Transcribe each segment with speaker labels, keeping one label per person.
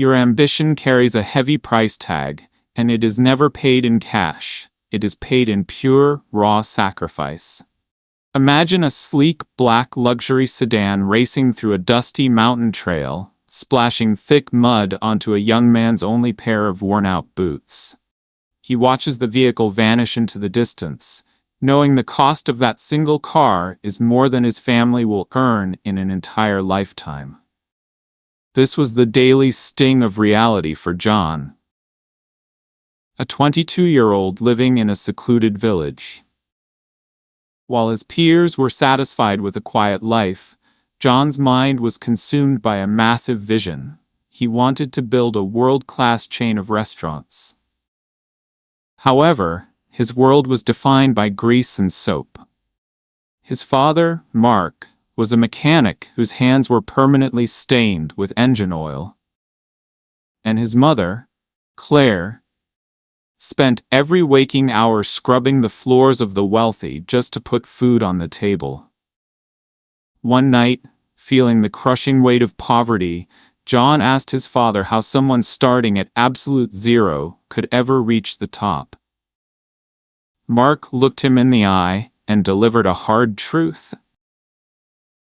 Speaker 1: Your ambition carries a heavy price tag, and it is never paid in cash. It is paid in pure, raw sacrifice. Imagine a sleek, black luxury sedan racing through a dusty mountain trail, splashing thick mud onto a young man's only pair of worn-out boots. He watches the vehicle vanish into the distance, knowing the cost of that single car is more than his family will earn in an entire lifetime. This was the daily sting of reality for John, a 22-year-old living in a secluded village. While his peers were satisfied with a quiet life, John's mind was consumed by a massive vision. He wanted to build a world-class chain of restaurants. However, his world was defined by grease and soap. His father, Mark, was a mechanic whose hands were permanently stained with engine oil. And his mother, Claire, spent every waking hour scrubbing the floors of the wealthy just to put food on the table. One night, feeling the crushing weight of poverty, John asked his father how someone starting at absolute zero could ever reach the top. Mark looked him in the eye and delivered a hard truth.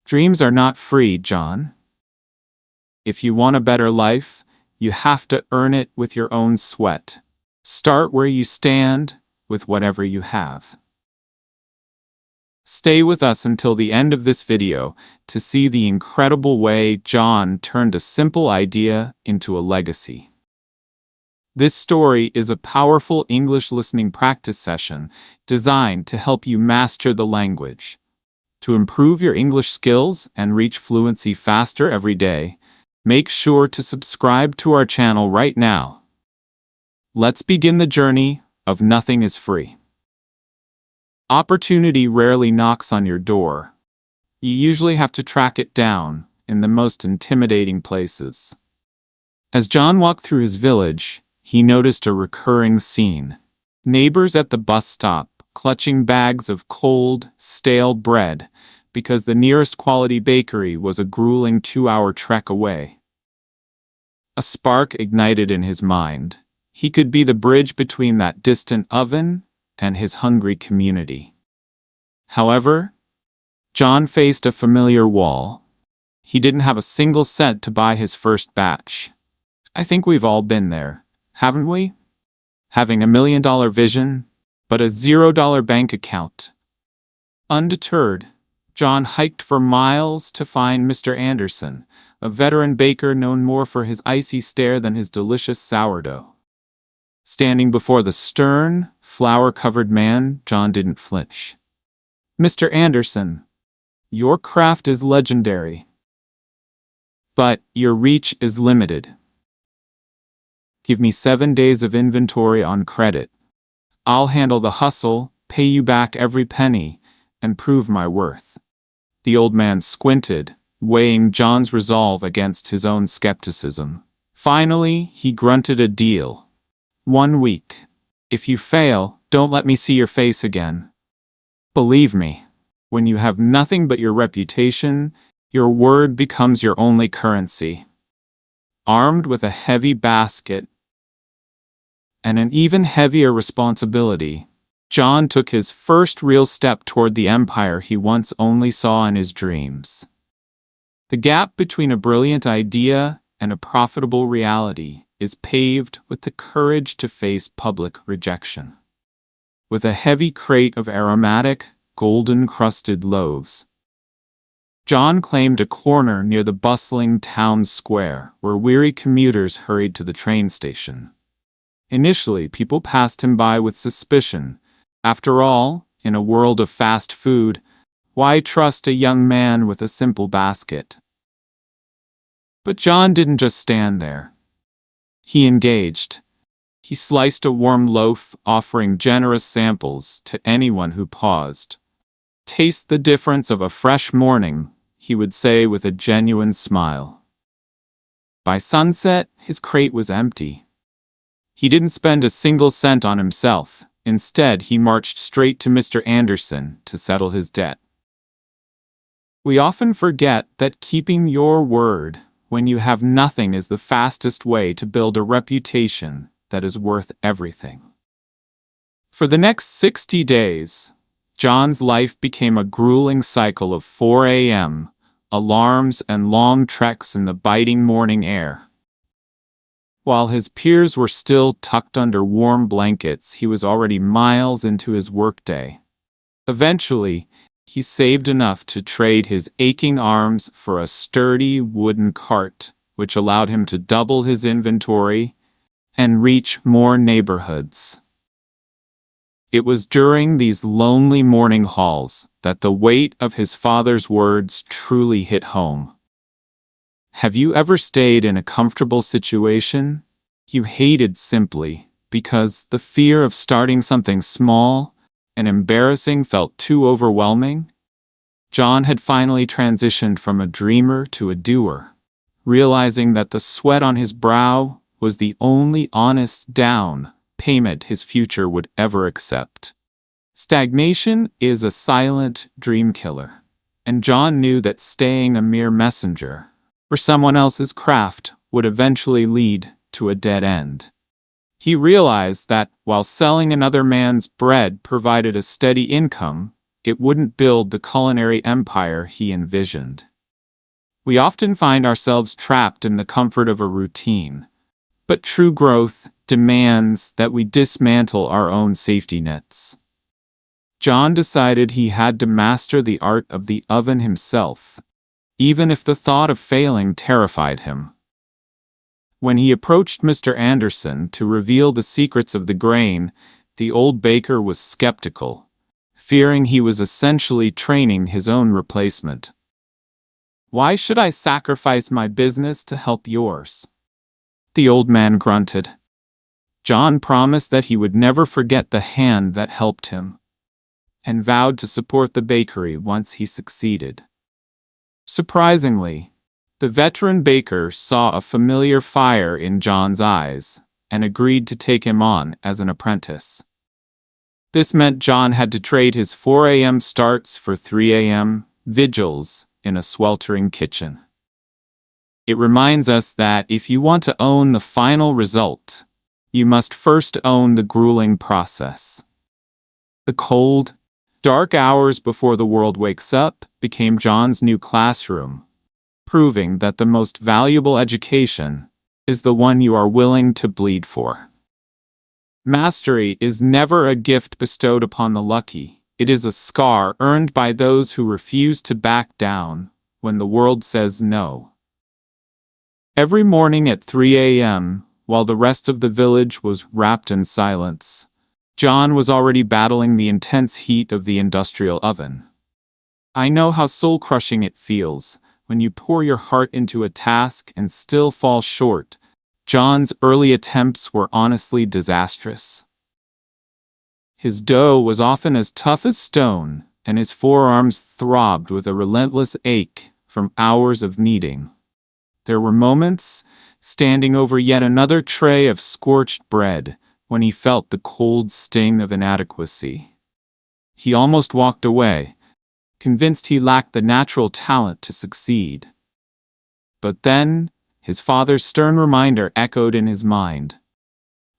Speaker 1: Dreams are not free, John. If you want a better life, you have to earn it with your own sweat. Start where you stand, with whatever you have. Stay with us until the end of this video to see the incredible way John turned a simple idea into a legacy. This story is a powerful English listening practice session designed to help you master the language. To improve your English skills and reach fluency faster every day, make sure to subscribe to our channel right now. Let's begin the journey of Nothing is Free. Opportunity rarely knocks on your door. You usually have to track it down in the most intimidating places. As John walked through his village, he noticed a recurring scene. Neighbors at the bus stop, clutching bags of cold, stale bread because the nearest quality bakery was a grueling 2-hour trek away. A spark ignited in his mind. He could be the bridge between that distant oven and his hungry community. However, John faced a familiar wall. He didn't have a single cent to buy his first batch. I think we've all been there, haven't we? Having $1 million vision, but a $0 bank account. Undeterred, John hiked for miles to find Mr. Anderson, a veteran baker known more for his icy stare than his delicious sourdough. Standing before the stern, flour-covered man, John didn't flinch. Mr. Anderson, your craft is legendary, but your reach is limited. Give me 7 days of inventory on credit. I'll handle the hustle, pay you back every penny, and prove my worth. The old man squinted, weighing John's resolve against his own skepticism. Finally, he grunted a deal. 1 week. If you fail, don't let me see your face again. Believe me, when you have nothing but your reputation, your word becomes your only currency. Armed with a heavy basket and an even heavier responsibility, John took his first real step toward the empire he once only saw in his dreams. The gap between a brilliant idea and a profitable reality is paved with the courage to face public rejection. With a heavy crate of aromatic, golden-crusted loaves, John claimed a corner near the bustling town square where weary commuters hurried to the train station. Initially, people passed him by with suspicion. After all, in a world of fast food, why trust a young man with a simple basket? But John didn't just stand there. He engaged. He sliced a warm loaf, offering generous samples to anyone who paused. Taste the difference of a fresh morning, he would say with a genuine smile. By sunset, his crate was empty. He didn't spend a single cent on himself. Instead, he marched straight to Mr. Anderson to settle his debt. We often forget that keeping your word when you have nothing is the fastest way to build a reputation that is worth everything. For the next 60 days, John's life became a grueling cycle of 4 a.m., alarms, and long treks in the biting morning air. While his peers were still tucked under warm blankets, he was already miles into his workday. Eventually, he saved enough to trade his aching arms for a sturdy wooden cart, which allowed him to double his inventory and reach more neighborhoods. It was during these lonely morning hauls that the weight of his father's words truly hit home. Have you ever stayed in a comfortable situation you hated simply because the fear of starting something small and embarrassing felt too overwhelming? John had finally transitioned from a dreamer to a doer, realizing that the sweat on his brow was the only honest down payment his future would ever accept. Stagnation is a silent dream killer, and John knew that staying a mere messenger for someone else's craft would eventually lead to a dead end. He realized that while selling another man's bread provided a steady income, it wouldn't build the culinary empire he envisioned. We often find ourselves trapped in the comfort of a routine, but true growth demands that we dismantle our own safety nets. John decided he had to master the art of the oven himself, even if the thought of failing terrified him. When he approached Mr. Anderson to reveal the secrets of the grain, the old baker was skeptical, fearing he was essentially training his own replacement. "Why should I sacrifice my business to help yours?" the old man grunted. John promised that he would never forget the hand that helped him, and vowed to support the bakery once he succeeded. Surprisingly, the veteran baker saw a familiar fire in John's eyes and agreed to take him on as an apprentice. This meant John had to trade his 4 a.m. starts for 3 a.m. vigils in a sweltering kitchen. It reminds us that if you want to own the final result, you must first own the grueling process. The cold, dark hours before the world wakes up became John's new classroom, proving that the most valuable education is the one you are willing to bleed for. Mastery is never a gift bestowed upon the lucky. It is a scar earned by those who refuse to back down when the world says no. Every morning at 3 a.m., while the rest of the village was wrapped in silence, John was already battling the intense heat of the industrial oven. I know how soul-crushing it feels when you pour your heart into a task and still fall short. John's early attempts were honestly disastrous. His dough was often as tough as stone, and his forearms throbbed with a relentless ache from hours of kneading. There were moments, standing over yet another tray of scorched bread, when he felt the cold sting of inadequacy. He almost walked away, convinced he lacked the natural talent to succeed. But then, his father's stern reminder echoed in his mind.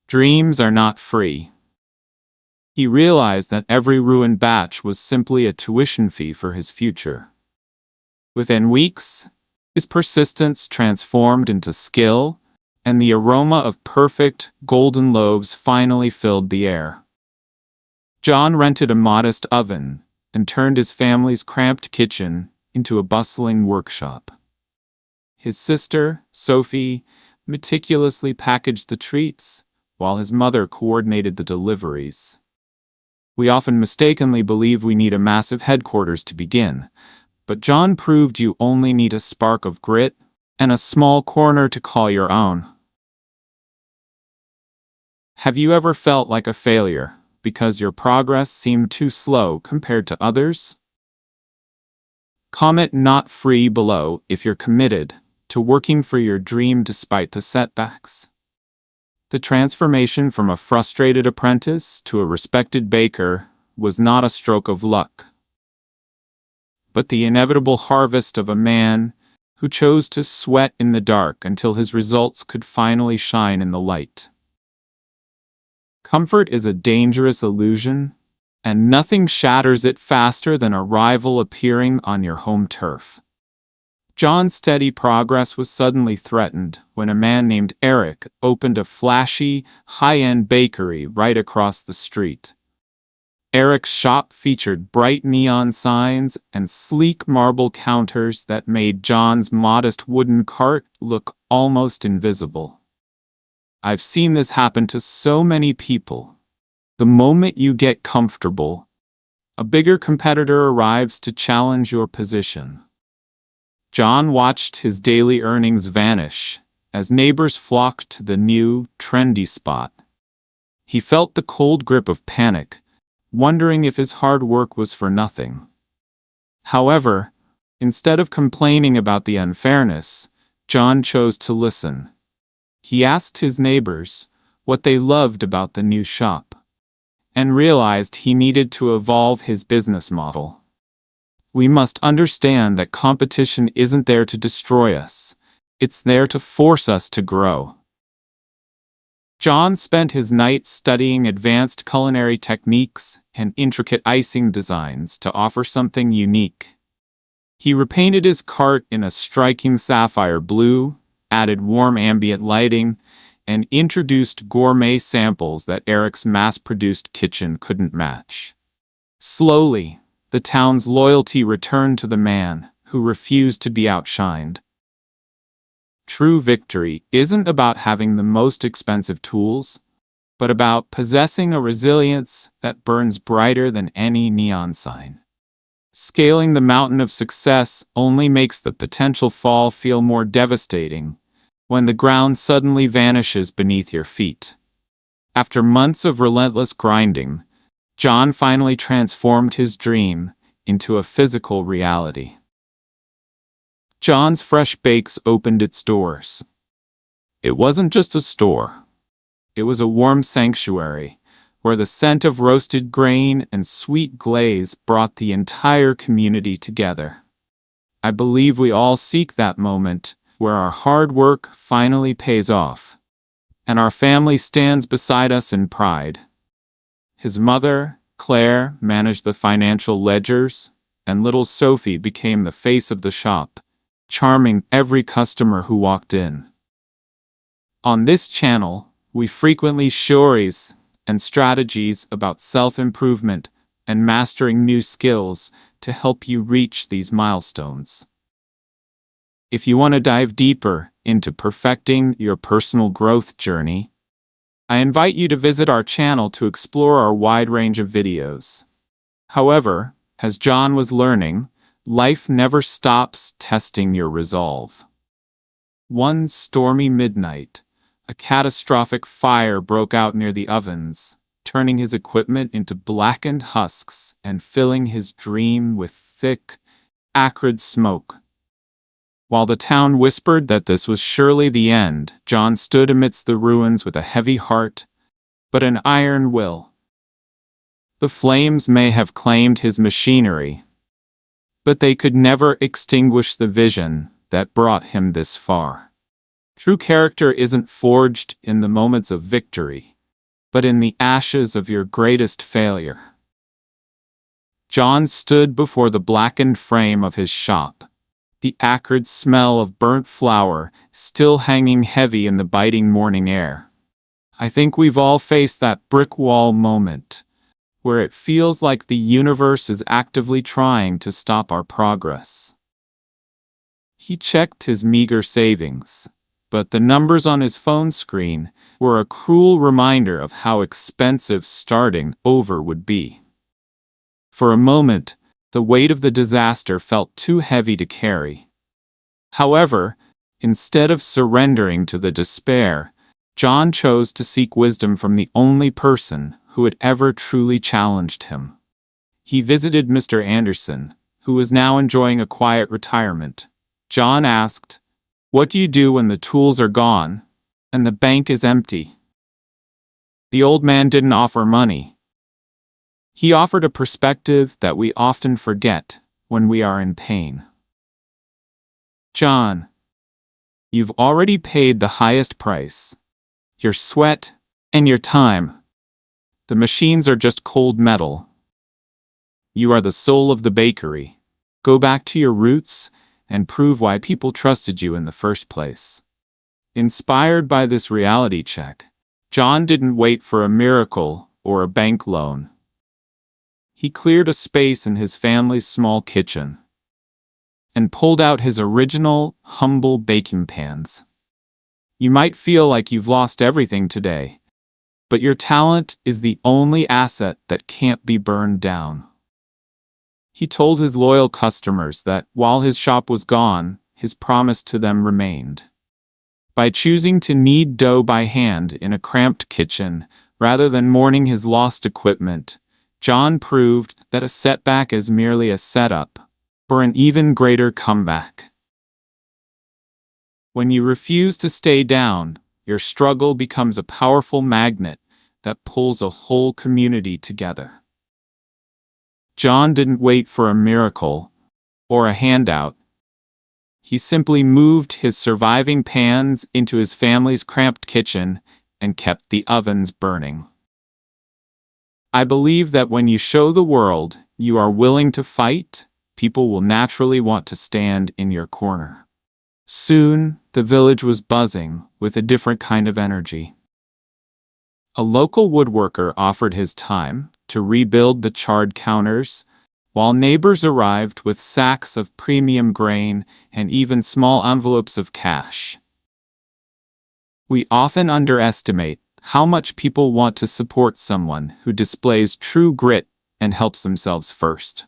Speaker 1: Dreams are not free. He realized that every ruined batch was simply a tuition fee for his future. Within weeks, his persistence transformed into skill, and the aroma of perfect, golden loaves finally filled the air. John rented a modest oven and turned his family's cramped kitchen into a bustling workshop. His sister, Sophie, meticulously packaged the treats, while his mother coordinated the deliveries. We often mistakenly believe we need a massive headquarters to begin, but John proved you only need a spark of grit and a small corner to call your own. Have you ever felt like a failure because your progress seemed too slow compared to others? Comment "not free" below if you're committed to working for your dream despite the setbacks. The transformation from a frustrated apprentice to a respected baker was not a stroke of luck, but the inevitable harvest of a man who chose to sweat in the dark until his results could finally shine in the light. Comfort is a dangerous illusion, and nothing shatters it faster than a rival appearing on your home turf. John's steady progress was suddenly threatened when a man named Eric opened a flashy, high-end bakery right across the street. Eric's shop featured bright neon signs and sleek marble counters that made John's modest wooden cart look almost invisible. I've seen this happen to so many people. The moment you get comfortable, a bigger competitor arrives to challenge your position. John watched his daily earnings vanish as neighbors flocked to the new, trendy spot. He felt the cold grip of panic, wondering if his hard work was for nothing. However, instead of complaining about the unfairness, John chose to listen. He asked his neighbors what they loved about the new shop, and realized he needed to evolve his business model. We must understand that competition isn't there to destroy us, it's there to force us to grow. John spent his nights studying advanced culinary techniques and intricate icing designs to offer something unique. He repainted his cart in a striking sapphire blue, added warm ambient lighting, and introduced gourmet samples that Eric's mass-produced kitchen couldn't match. Slowly, the town's loyalty returned to the man who refused to be outshined. True victory isn't about having the most expensive tools, but about possessing a resilience that burns brighter than any neon sign. Scaling the mountain of success only makes the potential fall feel more devastating when the ground suddenly vanishes beneath your feet. After months of relentless grinding, John finally transformed his dream into a physical reality. John's Fresh Bakes opened its doors. It wasn't just a store. It was a warm sanctuary where the scent of roasted grain and sweet glaze brought the entire community together. I believe we all seek that moment where our hard work finally pays off, and our family stands beside us in pride. His mother, Claire, managed the financial ledgers, and little Sophie became the face of the shop, charming every customer who walked in. On this channel, we frequently share stories and strategies about self-improvement and mastering new skills to help you reach these milestones. If you want to dive deeper into perfecting your personal growth journey, I invite you to visit our channel to explore our wide range of videos. However, as John was learning, life never stops testing your resolve. One stormy midnight, a catastrophic fire broke out near the ovens, turning his equipment into blackened husks and filling his dream with thick, acrid smoke. While the town whispered that this was surely the end, John stood amidst the ruins with a heavy heart, but an iron will. The flames may have claimed his machinery, but they could never extinguish the vision that brought him this far. True character isn't forged in the moments of victory, but in the ashes of your greatest failure. John stood before the blackened frame of his shop, the acrid smell of burnt flour still hanging heavy in the biting morning air. I think we've all faced that brick wall moment, where it feels like the universe is actively trying to stop our progress. He checked his meager savings, but the numbers on his phone screen were a cruel reminder of how expensive starting over would be. For a moment, the weight of the disaster felt too heavy to carry. However, instead of surrendering to the despair, John chose to seek wisdom from the only person who had ever truly challenged him. He visited Mr. Anderson, who was now enjoying a quiet retirement. John asked, "What do you do when the tools are gone and the bank is empty?" The old man didn't offer money. He offered a perspective that we often forget when we are in pain. John, you've already paid the highest price. Your sweat and your time. The machines are just cold metal. You are the soul of the bakery. Go back to your roots and prove why people trusted you in the first place. Inspired by this reality check, John didn't wait for a miracle or a bank loan. He cleared a space in his family's small kitchen and pulled out his original, humble baking pans. You might feel like you've lost everything today, but your talent is the only asset that can't be burned down. He told his loyal customers that while his shop was gone, his promise to them remained. By choosing to knead dough by hand in a cramped kitchen, rather than mourning his lost equipment, John proved that a setback is merely a setup for an even greater comeback. When you refuse to stay down, your struggle becomes a powerful magnet that pulls a whole community together. John didn't wait for a miracle or a handout. He simply moved his surviving pans into his family's cramped kitchen and kept the ovens burning. I believe that when you show the world you are willing to fight, people will naturally want to stand in your corner. Soon, the village was buzzing with a different kind of energy. A local woodworker offered his time to rebuild the charred counters, while neighbors arrived with sacks of premium grain and even small envelopes of cash. We often underestimate how much people want to support someone who displays true grit and helps themselves first.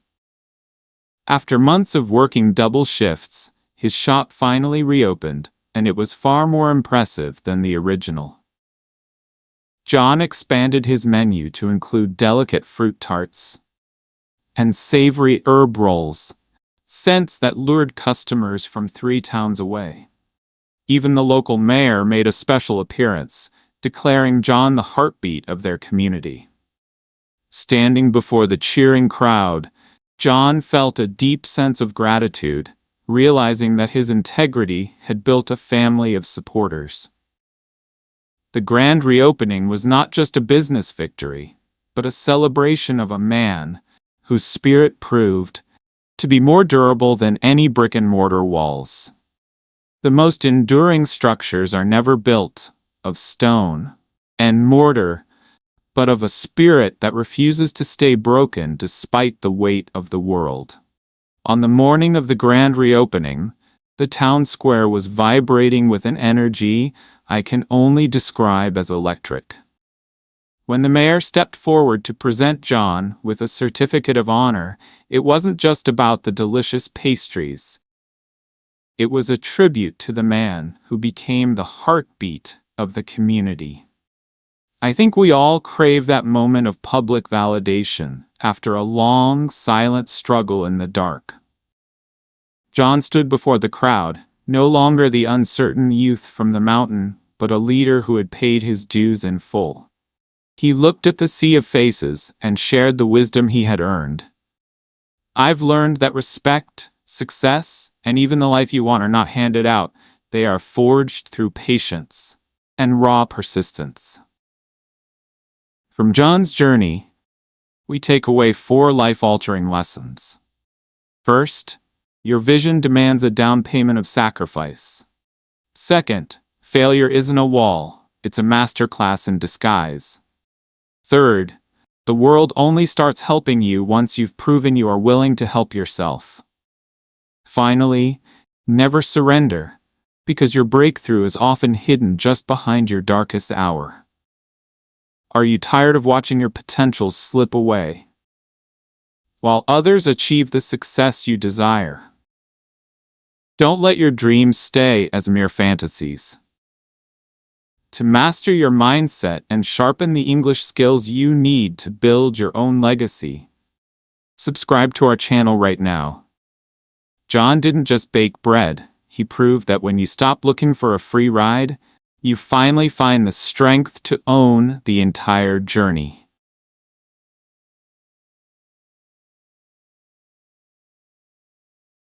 Speaker 1: After months of working double shifts, his shop finally reopened, and it was far more impressive than the original. John expanded his menu to include delicate fruit tarts and savory herb rolls, scents that lured customers from 3 towns away. Even the local mayor made a special appearance, declaring John the heartbeat of their community. Standing before the cheering crowd, John felt a deep sense of gratitude, realizing that his integrity had built a family of supporters. The grand reopening was not just a business victory, but a celebration of a man whose spirit proved to be more durable than any brick-and-mortar walls. The most enduring structures are never built of stone and mortar, but of a spirit that refuses to stay broken despite the weight of the world. On the morning of the grand reopening, the town square was vibrating with an energy I can only describe as electric. When the mayor stepped forward to present John with a certificate of honor, it wasn't just about the delicious pastries. It was a tribute to the man who became the heartbeat of the community. I think we all crave that moment of public validation after a long, silent struggle in the dark. John stood before the crowd, no longer the uncertain youth from the mountain, but a leader who had paid his dues in full. He looked at the sea of faces and shared the wisdom he had earned. I've learned that respect, success, and even the life you want are not handed out. They are forged through patience and raw persistence. From John's journey, we take away 4 life-altering lessons. First, your vision demands a down payment of sacrifice. Second, failure isn't a wall, it's a masterclass in disguise. Third, the world only starts helping you once you've proven you are willing to help yourself. Finally, never surrender, because your breakthrough is often hidden just behind your darkest hour. Are you tired of watching your potential slip away while others achieve the success you desire? Don't let your dreams stay as mere fantasies. To master your mindset and sharpen the English skills you need to build your own legacy, subscribe to our channel right now. John didn't just bake bread, he proved that when you stop looking for a free ride, you finally find the strength to own the entire journey.